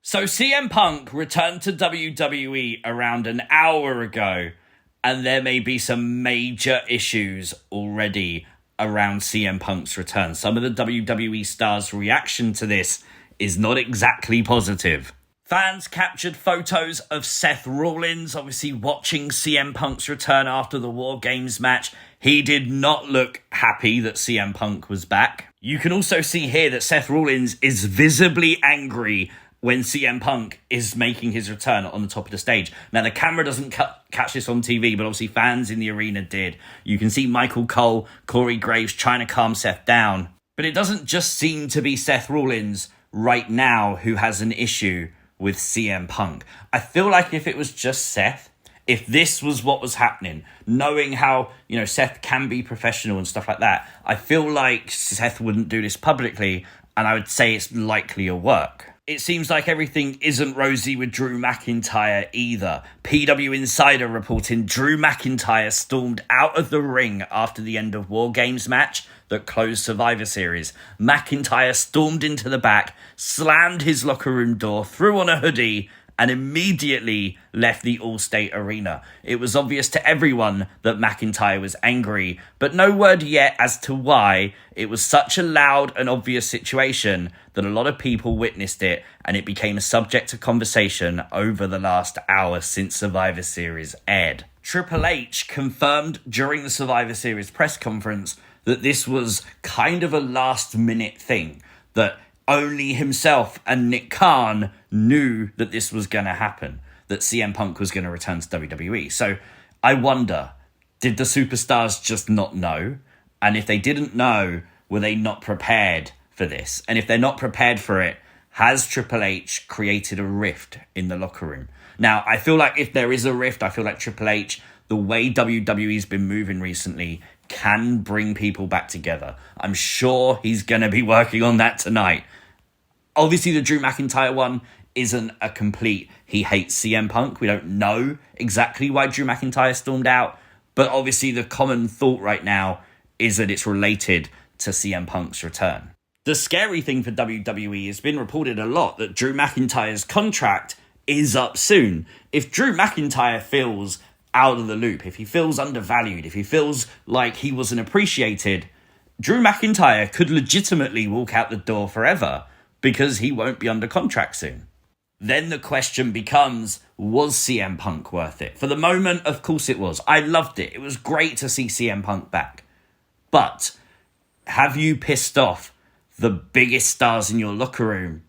So CM Punk returned to WWE around an hour ago, and there may be some major issues already around CM Punk's return. Some of the WWE stars' reaction to this is not exactly positive. Fans captured photos of Seth Rollins, obviously watching CM Punk's return after the War Games match. He did not look happy that CM Punk was back. You can also see here that Seth Rollins is visibly angry when CM Punk is making his return on the top of the stage. Now, the camera doesn't catch this on TV, but obviously fans in the arena did. You can see Michael Cole, Corey Graves trying to calm Seth down. But it doesn't just seem to be Seth Rollins right now who has an issue with CM Punk. I feel like if it was just Seth, if this was what was happening, knowing how, Seth can be professional and stuff like that, I feel like Seth wouldn't do this publicly, and I would say it's likely a work. It seems like everything isn't rosy with Drew McIntyre either. PwInsider reporting Drew McIntyre stormed out of the ring after the end of War Games match that closed Survivor Series. McIntyre stormed into the back, slammed his locker room door, threw on a hoodie, and immediately left the All-State Arena. It was obvious to everyone that McIntyre was angry, but no word yet as to why. It was such a loud and obvious situation that a lot of people witnessed it, and it became a subject of conversation over the last hour since Survivor Series aired. Triple H confirmed during the Survivor Series press conference that this was kind of a last-minute thing, that only himself and Nick Khan knew that this was going to happen, that CM Punk was going to return to WWE. So I wonder, did the superstars just not know? And if they didn't know, were they not prepared for this? And if they're not prepared for it, has Triple H created a rift in the locker room? Now, I feel like if there is a rift, I feel like Triple H, the way WWE's been moving recently, can bring people back together. I'm sure he's going to be working on that tonight. Obviously, the Drew McIntyre one isn't a complete he hates CM Punk. We don't know exactly why Drew McIntyre stormed out, but obviously the common thought right now is that it's related to CM Punk's return. The scary thing for WWE has been reported a lot that Drew McIntyre's contract is up soon. If Drew McIntyre feels out of the loop, if he feels undervalued, if he feels like he wasn't appreciated, Drew McIntyre could legitimately walk out the door forever because he won't be under contract soon. Then the question becomes, was CM Punk worth it? For the moment, of course it was. I loved it. It was great to see CM Punk back. But have you pissed off the biggest stars in your locker room?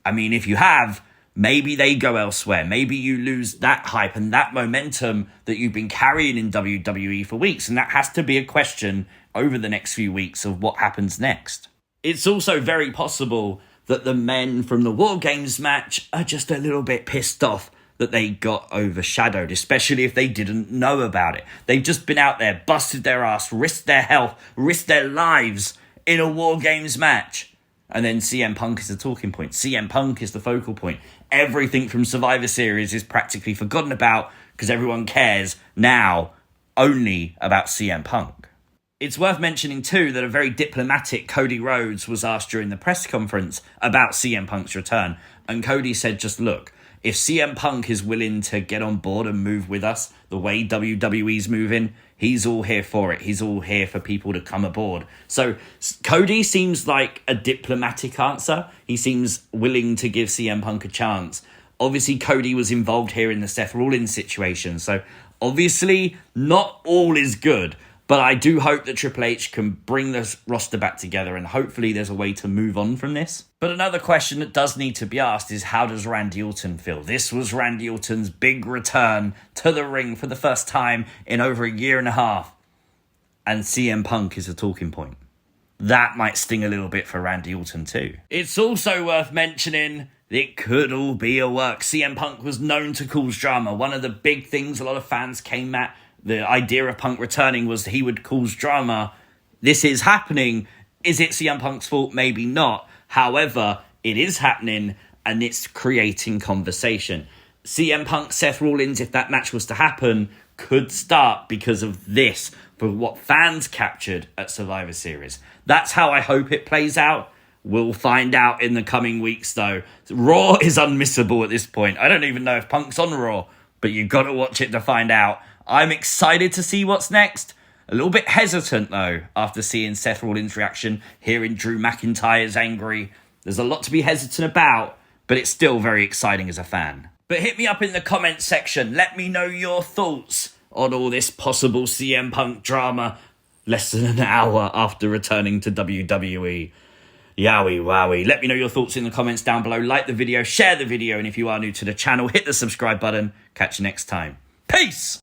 I mean, if you have, maybe they go elsewhere. Maybe you lose that hype and that momentum that you've been carrying in WWE for weeks. And that has to be a question over the next few weeks of what happens next. It's also very possible that the men from the War Games match are just a little bit pissed off that they got overshadowed, especially if they didn't know about it. They've just been out there, busted their ass, risked their health, risked their lives in a War Games match. And then CM Punk is the talking point. CM Punk is the focal point. Everything from Survivor Series is practically forgotten about because everyone cares now only about CM Punk. It's worth mentioning too that a very diplomatic Cody Rhodes was asked during the press conference about CM Punk's return. And Cody said, just look, if CM Punk is willing to get on board and move with us the way WWE's moving, he's all here for it. He's all here for people to come aboard. So Cody seems like a diplomatic answer. He seems willing to give CM Punk a chance. Obviously, Cody was involved here in the Seth Rollins situation. So obviously, not all is good. But I do hope that Triple H can bring this roster back together and hopefully there's a way to move on from this. But another question that does need to be asked is, how does Randy Orton feel? This was Randy Orton's big return to the ring for the first time in over a year and a half. And CM Punk is a talking point. That might sting a little bit for Randy Orton too. It's also worth mentioning it could all be a work. CM Punk was known to cause drama. One of the big things a lot of fans came at the idea of Punk returning was he would cause drama. This is happening. Is it CM Punk's fault? Maybe not. However, it is happening and it's creating conversation. CM Punk, Seth Rollins, if that match was to happen, could start because of this, for what fans captured at Survivor Series. That's how I hope it plays out. We'll find out in the coming weeks, though. Raw is unmissable at this point. I don't even know if Punk's on Raw, but you've got to watch it to find out. I'm excited to see what's next. A little bit hesitant, though, after seeing Seth Rollins' reaction, hearing Drew McIntyre's angry. There's a lot to be hesitant about, but it's still very exciting as a fan. But hit me up in the comments section. Let me know your thoughts on all this possible CM Punk drama less than an hour after returning to WWE. Yowie wowie. Let me know your thoughts in the comments down below. Like the video, share the video, and if you are new to the channel, hit the subscribe button. Catch you next time. Peace!